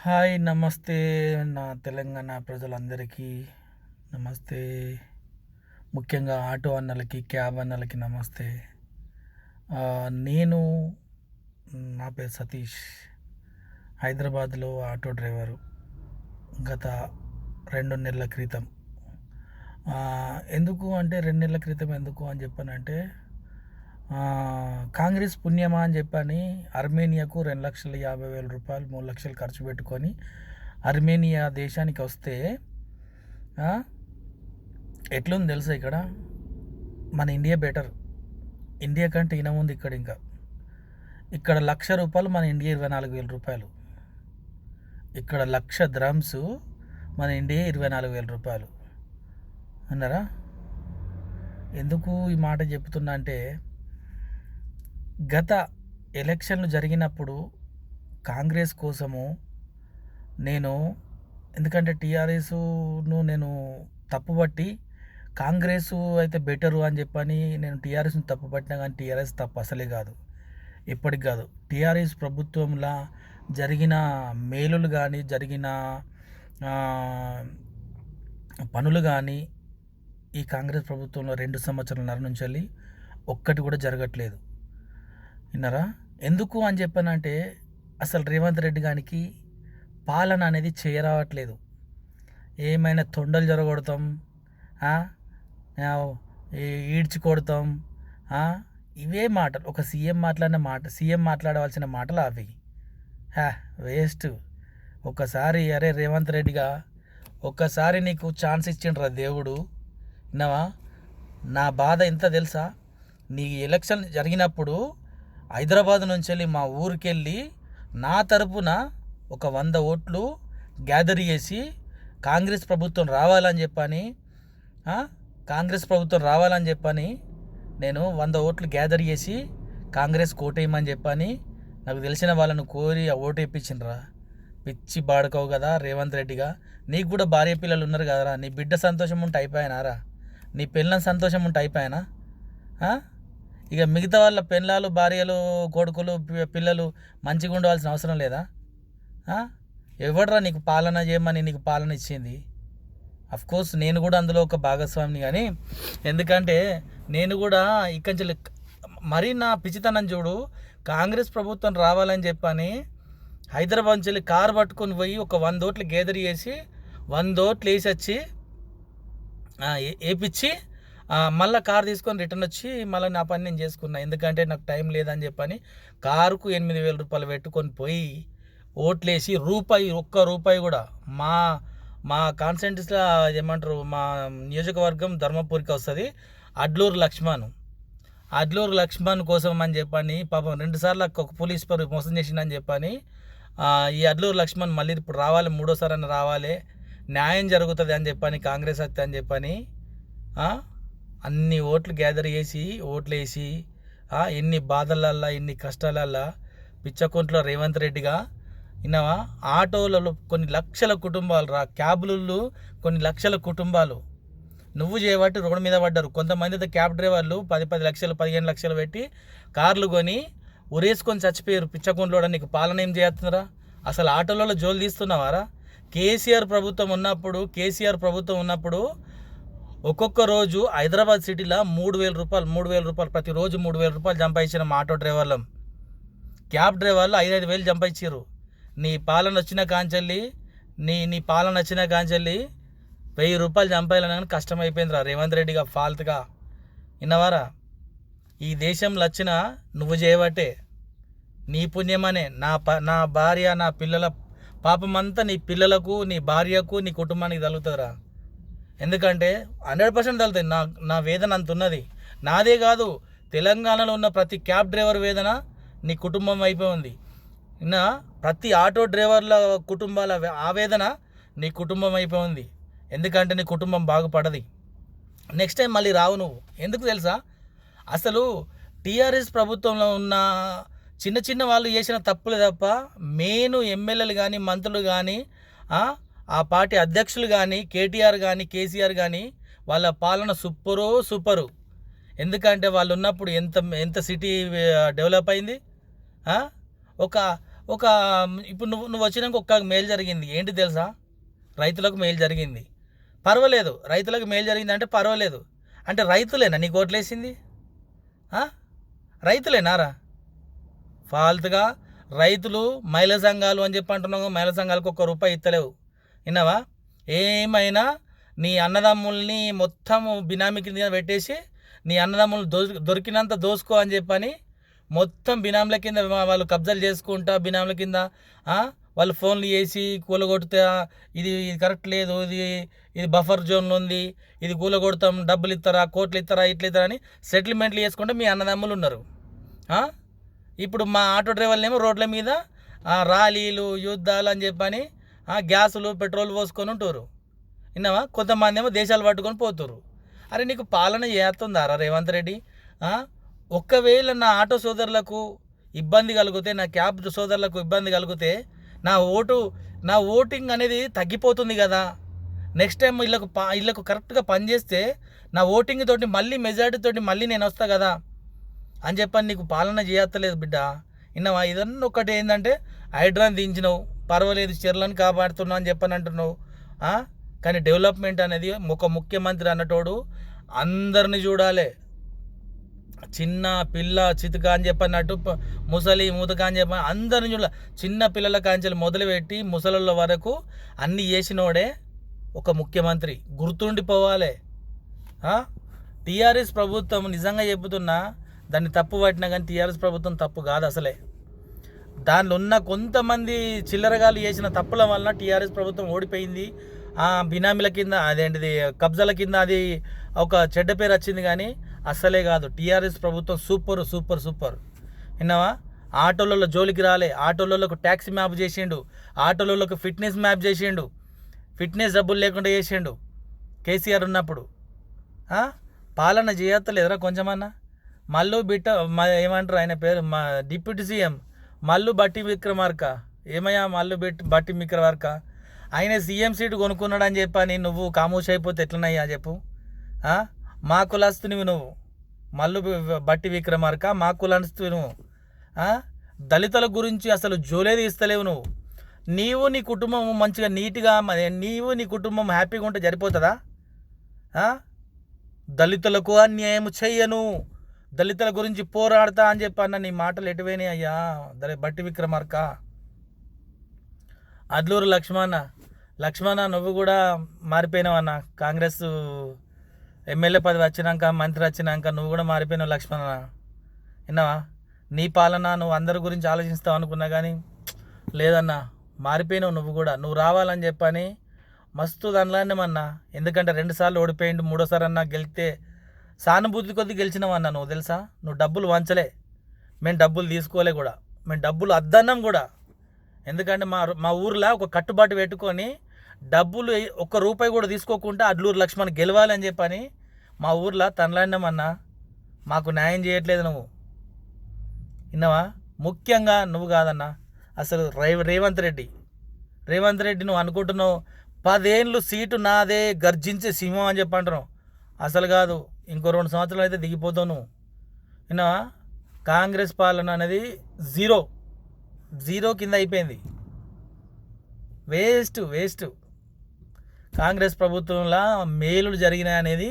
Hi నమస్తే. నా తెలంగాణ ప్రజలందరికీ నమస్తే. ముఖ్యంగా ఆటో అన్నలకి, క్యాబ్ అన్నలకి నమస్తే. నేను నా పేరు సతీష్. హైదరాబాద్లో ఆటో డ్రైవరు గత 2 నెలల క్రితం. ఎందుకు అంటే 2 నెలల క్రితం ఎందుకు అని చెప్పానంటే, కాంగ్రెస్ పుణ్యమా అని చెప్పని అర్మేనియాకు 2,50,000 రూపాయలు 3 లక్షలు ఖర్చు పెట్టుకొని అర్మేనియా దేశానికి వస్తే ఎట్లుంది తెలుసా? ఇక్కడ మన ఇండియా బెటర్. ఇండియా కంటే ఈయన ఇక్కడ ఇక్కడ ₹1,00,000 మన ఇండియా 24,000 రూపాయలు. ఇక్కడ 1,00,000 ద్రమ్స్ మన ఇండియా 24,000 రూపాయలు అన్నారా? ఎందుకు ఈ మాట చెప్తున్నా అంటే, గత ఎలక్షన్లు జరిగినప్పుడు కాంగ్రెస్ కోసము నేను, ఎందుకంటే టీఆర్ఎస్ను నేను తప్పుపట్టి కాంగ్రెస్ అయితే బెటరు అని చెప్పని నేను టీఆర్ఎస్ని తప్పుపట్టినా, కానీ టీఆర్ఎస్ తప్పు అసలే కాదు, ఇప్పటికి కాదు. టీఆర్ఎస్ ప్రభుత్వంలా జరిగిన మేలులు కానీ, జరిగిన పనులు కానీ ఈ కాంగ్రెస్ ప్రభుత్వంలో 2 సంవత్సరాలన్నర నుంచి వెళ్ళి ఒక్కటి కూడా జరగట్లేదు. విన్నారా? ఎందుకు అని చెప్పానంటే, అసలు రేవంత్ రెడ్డి గారికి పాలన అనేది చేయరావట్లేదు. ఏమైనా తొండలు జరగొడతాం, ఈడ్చి కొడతాం, ఇవే మాటలు. ఒక సీఎం మాట్లాడవలసిన మాటలు అవి. వేస్ట్. ఒక్కసారి అరే రేవంత్ రెడ్డిగా ఒక్కసారి నీకు ఛాన్స్ ఇచ్చిండ్రా దేవుడు. విన్నావా? నా బాధ ఎంత తెలుసా? నీ ఎలక్షన్ జరిగినప్పుడు హైదరాబాద్ నుంచి వెళ్ళి మా ఊరికి వెళ్ళి నా తరపున ఒక 100 ఓట్లు గ్యాదర్ చేసి కాంగ్రెస్ ప్రభుత్వం రావాలని చెప్పని నేను 100 ఓట్లు గ్యాదర్ చేసి కాంగ్రెస్ కోటేయమని చెప్పని నాకు తెలిసిన వాళ్ళను కోరి ఆ ఓటు వేయించిండ్రా. పిచ్చి బాడుకోవు కదా రేవంత్ రెడ్డిగా. నీకు కూడా భార్య పిల్లలు ఉన్నారు కదరా. నీ బిడ్డ సంతోషం ఉంటే అయిపోయానారా? నీ పెళ్ళం సంతోషం ఉంటే అయిపోయానా? ఇక మిగతా వాళ్ళ పెళ్ళాలు, భార్యలు, కొడుకులు, పిల్లలు మంచిగా ఉండవలసిన అవసరం లేదా? ఎవడరా నీకు పాలన చేయమని నీకు పాలన ఇచ్చింది? అఫ్కోర్స్ నేను కూడా అందులో ఒక భాగస్వామిని, కానీ ఎందుకంటే నేను కూడా ఇక్కడి మరీ నా పిచ్చితనం చూడు. కాంగ్రెస్ ప్రభుత్వం రావాలని చెప్పని హైదరాబాద్ నుంచి వెళ్ళి కారు పట్టుకొని పోయి ఒక 100 ఓట్లు గేదర్ చేసి 100 ఓట్లు వేసి వచ్చి వేపించి మళ్ళీ కారు తీసుకొని రిటర్న్ వచ్చి మళ్ళీ నా పని నేను చేసుకున్నా. ఎందుకంటే నాకు టైం లేదని చెప్పని కారుకు 8,000 రూపాయలు పెట్టుకొని పోయి ఓట్లేసి ఒక్క రూపాయి కూడా మా కాన్స్టిట్యూన్సీలో ఏమంటారు, మా నియోజకవర్గం ధర్మపురికి వస్తుంది. అడ్లూరు లక్ష్మణ్ కోసం అని చెప్పని పాపం 2 సార్లు ఒక పోలీస్ మోసం చేసిందని చెప్పని ఈ అడ్లూరు లక్ష్మణ్ మళ్ళీ ఇప్పుడు రావాలి, 3వ సారి అని రావాలి, న్యాయం జరుగుతుంది అని చెప్పని, కాంగ్రెస్ వస్తే అని చెప్పని అన్ని ఓట్లు గ్యాదర్ చేసి ఓట్లేసి ఎన్ని బాధలల్లా, ఎన్ని కష్టాలల్లా పిచ్చకుంట్లో రేవంత్ రెడ్డిగా. విన్నావా? ఆటోలలో కొన్ని లక్షల కుటుంబాలు క్యాబులు కొన్ని లక్షల కుటుంబాలు నువ్వు చేయబట్టి రోడ్డు మీద పడ్డారు. కొంతమంది అయితే క్యాబ్ డ్రైవర్లు 10 లక్షలు 15 లక్షలు పెట్టి కార్లు కొని ఉరేసుకొని చచ్చిపోయారు. పిచ్చకుంట్లో నీకు పాలన ఏం చేస్తున్నారా? అసలు ఆటోలలో జోలు తీస్తున్నావారా? కేసీఆర్ ప్రభుత్వం ఉన్నప్పుడు ఒక్కొక్క రోజు హైదరాబాద్ సిటీలో 3,000 రూపాయలు ప్రతిరోజు 3,000 రూపాయలు సంపాదించిన మా ఆటో డ్రైవర్లం. క్యాబ్ డ్రైవర్లు 5,000 సంపాదించారు. నీ పాలన వచ్చిన కాంచెల్లి 1,000 రూపాయలు సంపాదాలని కానీ కష్టమైపోయిందిరా రేవంత్ రెడ్డిగా ఫాల్తుగా. విన్నవారా? ఈ దేశంలో వచ్చిన నువ్వు చేయబట్టే, నీ పుణ్యమనే నా భార్య, నా పిల్లల పాపమంతా నీ పిల్లలకు, నీ భార్యకు, నీ కుటుంబానికి తగులుతుందిరా. ఎందుకంటే 100% తగులుతుంది. నా వేదన అంత ఉన్నది. నాదే కాదు, తెలంగాణలో ఉన్న ప్రతి క్యాబ్ డ్రైవర్ వేదన నీ కుటుంబం అయిపోయి ఉంది. ప్రతి ఆటో డ్రైవర్ల కుటుంబాల ఆవేదన నీ కుటుంబం అయిపోయి ఉంది. ఎందుకంటే నీ కుటుంబం బాగుపడది. నెక్స్ట్ టైం మళ్ళీ రావు నువ్వు. ఎందుకు తెలుసా? అసలు టీఆర్ఎస్ ప్రభుత్వంలో ఉన్న చిన్న వాళ్ళు చేసిన తప్పులు తప్ప మెయిన్ ఎమ్మెల్యేలు కానీ, మంత్రులు కానీ, ఆ పార్టీ అధ్యక్షులు కానీ, కేటీఆర్ కానీ, కేసీఆర్ కానీ వాళ్ళ పాలన సూపరు. ఎందుకంటే వాళ్ళు ఉన్నప్పుడు ఎంత సిటీ డెవలప్ అయింది. ఒక ఒక ఇప్పుడు నువ్వు నువ్వు వచ్చినాక ఒక్క మేలు జరిగింది ఏంటి తెలుసా? రైతులకు మేలు జరిగింది, పర్వాలేదు. రైతులకు మేలు జరిగింది అంటే పర్వాలేదు. అంటే రైతులేనా నీకు ఓట్లేసింది? రైతులేనారా? ఫాల్తుగా రైతులు మహిళా సంఘాలు అని చెప్పి అంటున్నావు. మహిళా సంఘాలకు ₹1 ఇస్తలేవు. విన్నావా? ఏమైనా నీ అన్నదమ్ముల్ని మొత్తము బినామీ కింద పెట్టేసి నీ అన్నదమ్ములు దొరికినంత దోసుకో అని చెప్పని మొత్తం బినాముల కింద వాళ్ళు కబ్జాలు చేసుకుంటా బినాముల కింద వాళ్ళు ఫోన్లు చేసి కూలగొడితే ఇది కరెక్ట్ లేదు, ఇది బఫర్ జోన్లో ఉంది, ఇది కూలగొడతాం, డబ్బులు ఇస్తారా, కోట్లు ఇస్తారా, ఇట్లా ఇస్తారా అని సెటిల్మెంట్లు చేసుకుంటే మీ అన్నదమ్ములు ఉన్నారు. ఇప్పుడు మా ఆటో డ్రైవర్లేమో రోడ్ల మీద ర్యాలీలు యుద్ధాలు అని చెప్పని గ్యాసులు పెట్రోల్ పోసుకొని ఉంటారు. విన్నావా? కొంతమంది ఏమో దేశాలు పట్టుకొని పోతురు. అరే నీకు పాలన చేస్తుందారా రేవంత్ రెడ్డి? ఒక్కవేళ నా ఆటో సోదరులకు ఇబ్బంది కలిగితే, నా క్యాబ్ సోదరులకు ఇబ్బంది కలిగితే నా ఓటింగ్ అనేది తగ్గిపోతుంది కదా. నెక్స్ట్ టైం వీళ్ళకు కరెక్ట్గా పనిచేస్తే నా ఓటింగ్ తోటి మళ్ళీ మెజారిటీ తోటి మళ్ళీ నేను వస్తా కదా అని చెప్పని నీకు పాలన చేయత్తలేదు బిడ్డ. విన్నావా? ఇదన్నీ ఒకటి ఏంటంటే హైడ్రాన్ దించినావు, పర్వాలేదు, చీరలను కాపాడుతున్నావు అని చెప్పని అంటున్నావు. కానీ డెవలప్మెంట్ అనేది ఒక ముఖ్యమంత్రి అన్నటోడు అందరిని చూడాలి. చిన్న పిల్ల చితుక అని చెప్పన్నట్టు, ముసలి మూతక అని చెప్ప అందరిని చూడాలి. చిన్న పిల్లల కాంచెలు మొదలుపెట్టి ముసలుల వరకు అన్నీ చేసినోడే ఒక ముఖ్యమంత్రి. గుర్తుండిపోవాలి. టీఆర్ఎస్ ప్రభుత్వం నిజంగా చెబుతున్నా, దాన్ని తప్పు పట్టినా కానీ టీఆర్ఎస్ ప్రభుత్వం తప్పు కాదు అసలే. దానిలో ఉన్న కొంతమంది చిల్లరగాలు చేసిన తప్పుల వలన టీఆర్ఎస్ ప్రభుత్వం ఓడిపోయింది. బినామీల కింద అదేంటిది కబ్జాల కింద అది ఒక చెడ్డ పేరు వచ్చింది. కానీ అస్సలే కాదు, టీఆర్ఎస్ ప్రభుత్వం సూపర్ సూపర్ సూపర్. విన్నావా? ఆటోలలో జోలికి రాలే, ఆటోలకు ట్యాక్సీ మ్యాప్ చేసిండు, ఆటోలకు ఫిట్నెస్ మ్యాప్ చేసిండు, ఫిట్నెస్ డబ్బులు లేకుండా చేసిండు కేసీఆర్ ఉన్నప్పుడు. పాలన చేయత్తలేదురా కొంచెమన్నా? మల్లు ఏమంటారు ఆయన పేరు, మా డిప్యూటీ సీఎం మల్లు బట్టి విక్రమార్క. ఏమయ్యా మల్లు బట్టి విక్రమార్క? ఆయన సీఎం సీటు కొనుక్కున్నాడని చెప్పని నువ్వు కామోష్ అయిపోతే ఎట్లనయ్యా చెప్పు? మా కులస్తునివి నువ్వు మల్లు బట్టి విక్రమార్క, మా కులస్తువి నువ్వు. దళితుల గురించి అసలు జోలేది ఇస్తలేవు నువ్వు. నీవు నీ కుటుంబం మంచిగా నీట్గా, నీవు నీ కుటుంబం హ్యాపీగా ఉంటే సరిపోతుందా? దళితులకు అన్యాయం చెయ్యను, దళితుల గురించి పోరాడతా అని చెప్పన్న నీ మాటలు ఎటువైనాయి అయ్యా బట్టి విక్రమార్క? అడ్లూరు లక్ష్మణ నువ్వు కూడా మారిపోయినావన్న. కాంగ్రెస్ ఎమ్మెల్యే పదవి వచ్చినాక, మంత్రి వచ్చినాక నువ్వు కూడా మారిపోయినావు లక్ష్మణ. విన్నావా? నీ పాలన నువ్వు అందరి గురించి ఆలోచిస్తావు అనుకున్నా కానీ లేదన్నా, మారిపోయినావు నువ్వు కూడా. నువ్వు రావాలని చెప్పని మస్తు దానిలానేమన్నా. ఎందుకంటే 2 సార్లు ఓడిపోయిండు, 3ఓసారి అన్నా గెలిస్తే సానుభూతి కొద్ది గెలిచినావన్నా నువ్వు. తెలుసా? నువ్వు డబ్బులు వంచలే, మేము డబ్బులు తీసుకోలే కూడా, మేము డబ్బులు అద్దన్నాం కూడా. ఎందుకంటే మా ఊర్లో ఒక కట్టుబాటు పెట్టుకొని డబ్బులు ₹1 కూడా తీసుకోకుండా అడ్లూరు లక్ష్మణ్ గెలవాలి అని చెప్పని మా ఊర్లో తనలాడినామన్నా. మాకు న్యాయం చేయట్లేదు నువ్వు. విన్నావా? ముఖ్యంగా నువ్వు కాదన్నా, అసలు రేవంత్ రెడ్డి నువ్వు అనుకుంటున్నావు 10 ఏళ్ళు సీటు నాదే గర్జించే సింహం అని చెప్పి అంటున్నావు. అసలు కాదు, ఇంకో 2 సంవత్సరాలు అయితే దిగిపోతావు నువ్వు. విన్నావా? కాంగ్రెస్ పాలన అనేది జీరో కింద అయిపోయింది. వేస్ట్. కాంగ్రెస్ ప్రభుత్వంలో మేలులు జరిగినాయి అనేది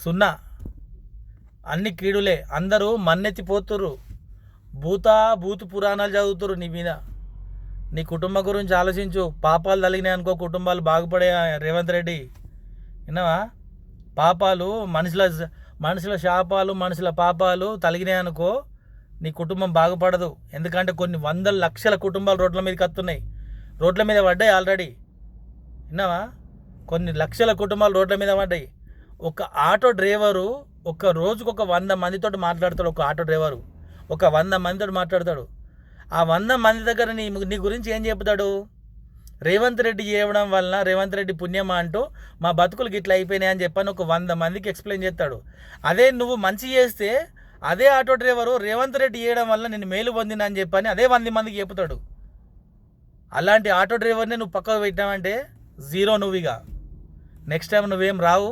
0. అన్ని కీడులే. అందరూ మన్నెత్తిపోతుర్రు, భూతు పురాణాలు చదువుతురు నీ మీద. నీ కుటుంబం గురించి ఆలోచించు. పాపాలు తగిలినాయి అనుకో, కుటుంబాలు బాగుపడే రేవంత్ రెడ్డి. విన్నావా? పాపాలు మనుషుల శాపాలు, మనుషుల పాపాలు తగిలినాయి అనుకో, నీ కుటుంబం బాగుపడదు. ఎందుకంటే కొన్ని 100 లక్షల కుటుంబాలు రోడ్ల మీదకి వస్తున్నాయి, రోడ్ల మీద పడ్డాయి ఆల్రెడీ. విన్నావా? కొన్ని లక్షల కుటుంబాలు రోడ్ల మీద పడ్డాయి. ఒక ఆటో డ్రైవరు ఒక రోజుకు 100 మందితో మాట్లాడతాడు. ఒక ఆటో డ్రైవరు 100 మందితో మాట్లాడతాడు. ఆ 100 మంది దగ్గర నీ గురించి ఏం చెప్తాడు? రేవంత్ రెడ్డి చేయడం వలన, రేవంత్ రెడ్డి పుణ్యమా అంటూ మా బతుకులు గిట్లా అయిపోయినాయి అని చెప్పని ఒక 100 మందికి ఎక్స్ప్లెయిన్ చేస్తాడు. అదే నువ్వు మంచి చేస్తే అదే ఆటో డ్రైవరు రేవంత్ రెడ్డి చేయడం వల్ల నేను మేలు పొందిన అని చెప్పని అదే 100 మందికి చెప్తాడు. అలాంటి ఆటో డ్రైవర్ని నువ్వు పక్కకు పెట్టావంటే జీరో నువ్వుగా. నెక్స్ట్ టైం నువ్వేం రావు.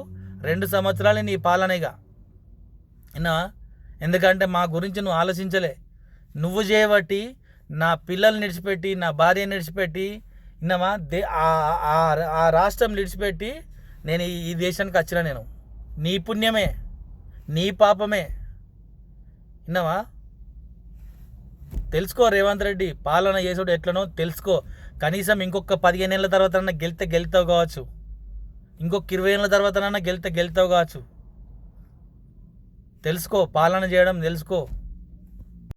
2 సంవత్సరాలు నీ పాలనగా. విన్నా? ఎందుకంటే మా గురించి నువ్వు ఆలోచించలే. నువ్వు చేయబట్టి నా పిల్లల్ని విడిచిపెట్టి నా భార్యని విడిచిపెట్టి విన్నావా ఆ రాష్ట్రం విడిచిపెట్టి నేను ఈ దేశానికి వచ్చిన నేను నీ పుణ్యమే నీ పాపమే విన్నావా తెలుసుకో రేవంత్ రెడ్డి పాలన చేసుడు ఎట్లనో తెలుసుకో కనీసం ఇంకొక 15 ఏళ్ళ తర్వాత గెలుతావు కావచ్చు ఇంకొక 20 ఏళ్ళ తర్వాత గెలుతావు కావచ్చు తెలుసుకో పాలన చేయడం తెలుసుకో